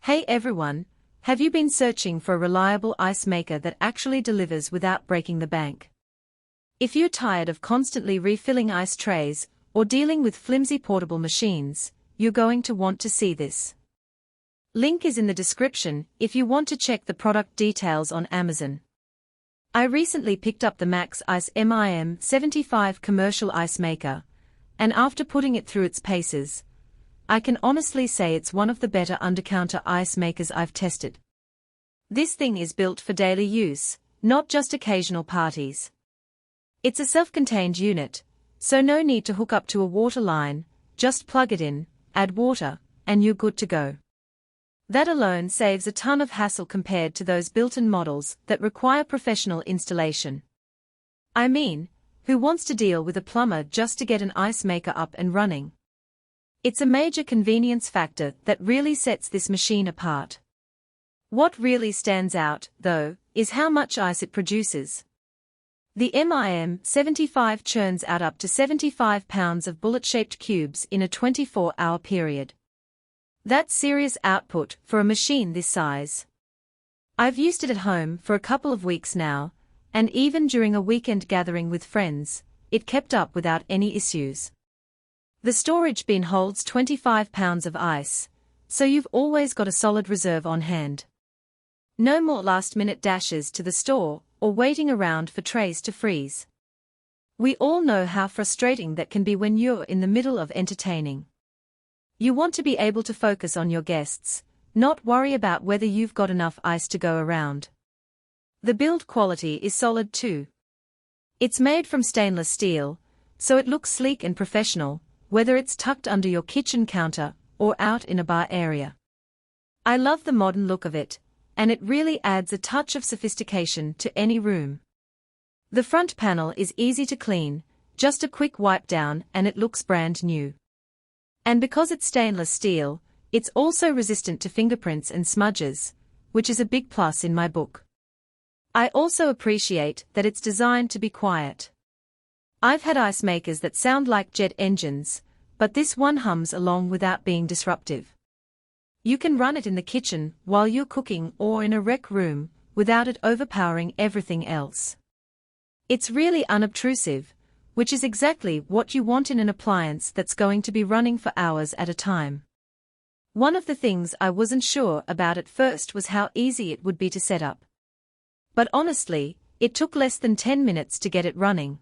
Hey everyone, have you been searching for a reliable ice maker that actually delivers without breaking the bank? If you're tired of constantly refilling ice trays, or dealing with flimsy portable machines, you're going to want to see this. Link is in the description if you want to check the product details on Amazon. I recently picked up the Maxx Ice MIM75 commercial ice maker, and after putting it through its paces, I can honestly say it's one of the better Undercounter ice makers I've tested. This thing is built for daily use, not just occasional parties. It's a self-contained unit, so no need to hook up to a water line, just plug it in, add water, and you're good to go. That alone saves a ton of hassle compared to those built-in models that require professional installation. I mean, who wants to deal with a plumber just to get an ice maker up and running? It's a major convenience factor that really sets this machine apart. What really stands out, though, is how much ice it produces. The MIM75 churns out up to 75 pounds of bullet-shaped cubes in a 24-hour period. That's serious output for a machine this size. I've used it at home for a couple of weeks now, and even during a weekend gathering with friends, it kept up without any issues. The storage bin holds 25 pounds of ice, so you've always got a solid reserve on hand. No more last-minute dashes to the store or waiting around for trays to freeze. We all know how frustrating that can be when you're in the middle of entertaining. You want to be able to focus on your guests, not worry about whether you've got enough ice to go around. The build quality is solid too. It's made from stainless steel, so it looks sleek and professional, whether it's tucked under your kitchen counter or out in a bar area. I love the modern look of it, and it really adds a touch of sophistication to any room. The front panel is easy to clean, just a quick wipe down and it looks brand new. And because it's stainless steel, it's also resistant to fingerprints and smudges, which is a big plus in my book. I also appreciate that it's designed to be quiet. I've had ice makers that sound like jet engines, but this one hums along without being disruptive. You can run it in the kitchen while you're cooking or in a rec room without it overpowering everything else. It's really unobtrusive, which is exactly what you want in an appliance that's going to be running for hours at a time. One of the things I wasn't sure about at first was how easy it would be to set up. But honestly, it took less than 10 minutes to get it running.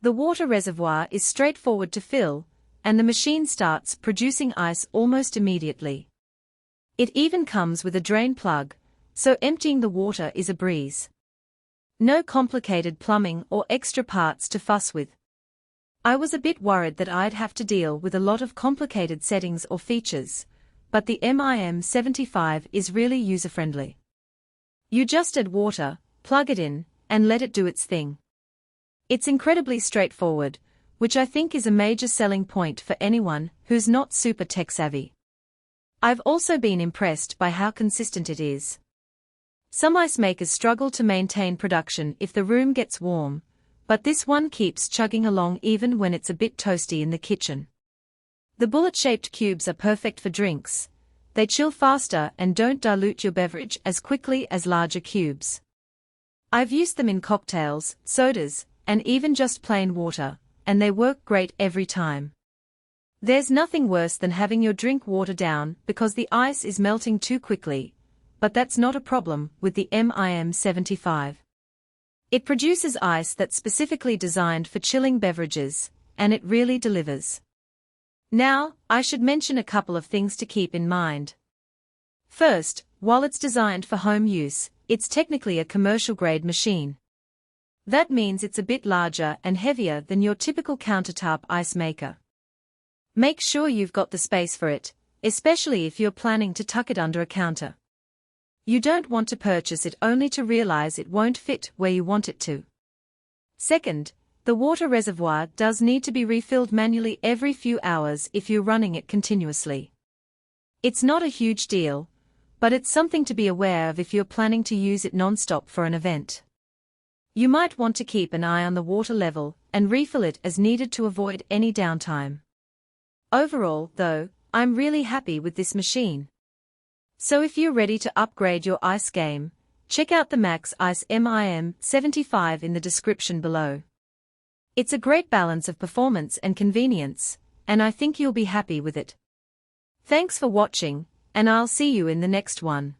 The water reservoir is straightforward to fill, and the machine starts producing ice almost immediately. It even comes with a drain plug, so emptying the water is a breeze. No complicated plumbing or extra parts to fuss with. I was a bit worried that I'd have to deal with a lot of complicated settings or features, but the MIM75 is really user-friendly. You just add water, plug it in, and let it do its thing. It's incredibly straightforward, which I think is a major selling point for anyone who's not super tech-savvy. I've also been impressed by how consistent it is. Some ice makers struggle to maintain production if the room gets warm, but this one keeps chugging along even when it's a bit toasty in the kitchen. The bullet-shaped cubes are perfect for drinks. They chill faster and don't dilute your beverage as quickly as larger cubes. I've used them in cocktails, sodas, and even just plain water, and they work great every time. There's nothing worse than having your drink water down because the ice is melting too quickly, but that's not a problem with the MIM75. It produces ice that's specifically designed for chilling beverages, and it really delivers. Now, I should mention a couple of things to keep in mind. First, while it's designed for home use, it's technically a commercial-grade machine. That means it's a bit larger and heavier than your typical countertop ice maker. Make sure you've got the space for it, especially if you're planning to tuck it under a counter. You don't want to purchase it only to realize it won't fit where you want it to. Second, the water reservoir does need to be refilled manually every few hours if you're running it continuously. It's not a huge deal, but it's something to be aware of if you're planning to use it non-stop for an event. You might want to keep an eye on the water level and refill it as needed to avoid any downtime. Overall, though, I'm really happy with this machine. So if you're ready to upgrade your ice game, check out the Maxx Ice MIM75 in the description below. It's a great balance of performance and convenience, and I think you'll be happy with it. Thanks for watching, and I'll see you in the next one.